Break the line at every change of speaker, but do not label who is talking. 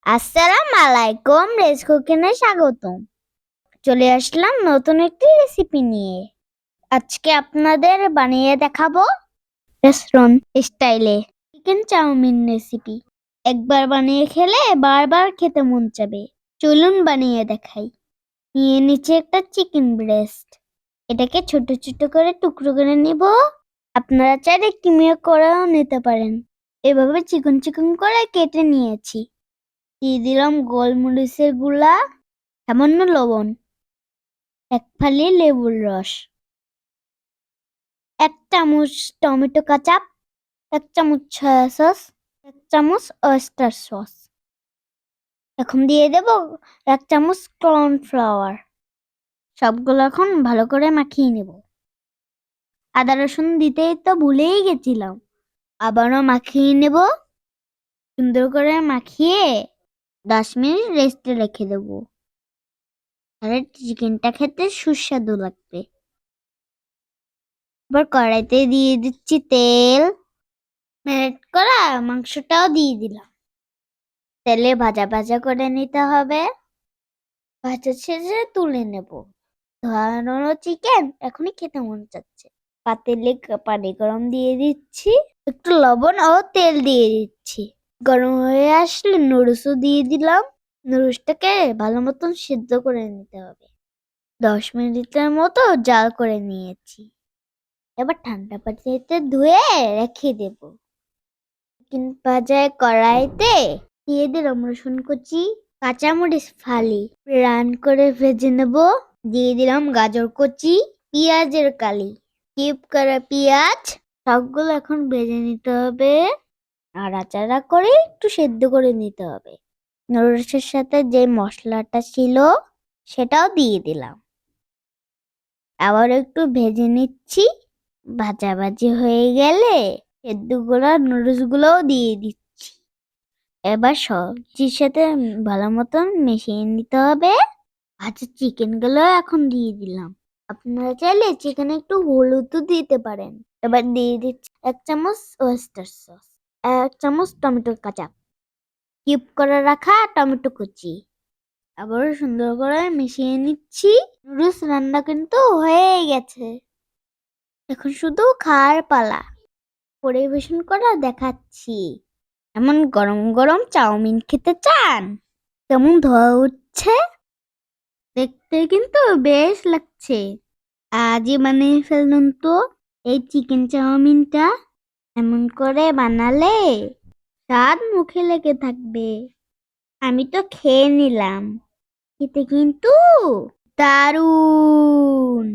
আসসালামু আলাইকুম, রেস কুকিংয়ে স্বাগতম। চলে আসলাম নতুন একটি রেসিপি নিয়ে। আজকে আপনাদের বানিয়ে দেখাবো রেস্টুরেন্ট স্টাইলে চিকেন চাউমিন রেসিপি। একবার বানিয়ে খেলে বারবার খেতে মন চাবে। চলুন বানিয়ে দেখাই। নিয়ে নিচে একটা চিকেন ব্রেস্ট। এটাকে ছোট ছোট করে টুকরো করে নিব। আপনারা চাইলে কিমিও করেও নিতে পারেন। এভাবে চিকন চিকন করে কেটে নিয়েছি। দিয়ে দিলাম গোলমরিচের গুঁড়া, সামান্য লবণ, এক ফালি লেবুর রস, এক চামচ টমেটো কাচাপ, এক চামচ সয়া সস, এক চামচ অয়েস্টার সস। এখন দিয়ে দেব এক চামচ কর্নফ্লাওয়ার। সবগুলো এখন ভালো করে মাখিয়ে নেব। আদা রসুন দিতেই তো ভুলেই গেছিলাম। আবারও মাখিয়ে নেব। সুন্দর করে মাখিয়ে 10 মিনিট রেস্টে রেখে দেবো। তাহলে চিকেনটা খেতে সুস্বাদু লাগবে। এবার কড়াইতে দিয়ে দিচ্ছি তেল। ম্যারিনেট করা মাংসটাও দিয়ে দিলাম। তেলে ভাজা ভাজা করে নিতে হবে। ভাজা শেষে তুলে নেব। ধোয়ানো চিকেন এখনই খেতে মন চাচ্ছে। পাতিলে পানি গরম দিয়ে দিচ্ছি। একটু লবণ ও তেল দিয়ে দিচ্ছি। গরম হয়ে আসলে নুডলসও দিয়ে দিলাম। নুডলসটাকে ভালো মতন সিদ্ধ করে নিতে হবে। 10 মিনিটের মতো জাল করে নিয়েছি। এবার ঠান্ডা পানিতে ধুয়ে রেখে দেব। চিকেন ভাজায় কড়াইতে দিয়ে দিলাম রসুন কুচি, কাঁচামরিচ ফালি রান করে ভেজে নেব। দিয়ে দিলাম গাজর কুচি, পেঁয়াজের কালি, কিউব করা পেঁয়াজ। সবগুলো এখন ভেজে নিতে হবে। নাড়াচাড়া করে একটু সেদ্ধ করে নিতে হবে। নুডলসের সাথে যে মশলাটা ছিল সেটাও দিয়ে দিলাম। আবার একটু ভেজে নিচ্ছি। ভাজাভাজি হয়ে গেলে সেদ্ধগুলো নুডলস গুলোও দিয়ে দিচ্ছি। এবার সবজির সাথে ভালো মতন মিশিয়ে নিতে হবে। আচ্ছা, চিকেন গুলো এখন দিয়ে দিলাম। আপনারা চাইলে চিকেনে একটু হলুদও দিতে পারেন। এবার দিয়ে দিচ্ছি এক চামচ ওয়েস্টার সস, এক চামচ টমেটো কাঁচা, কিউব করে রাখা টমেটো কুচি। আবার সুন্দর করে মিশিয়ে নিচ্ছি। নুডলস রান্না কিন্তু হয়ে গেছে। এখন শুধু খাওয়ার পালা। পরিবেশন করা দেখাচ্ছি। এমন গরম গরম চাউমিন খেতে চান? কেমন ধোয়া উঠছে, দেখতে কিন্তু বেশ লাগছে। আজই বানিয়ে ফেলুন তো এই চিকেন চাউমিনটা। এমন করে বানালে স্বাদ মুখে লেগে থাকবে। আমি তো খেয়ে নিলাম। খেতে কিন্তু দারুণ।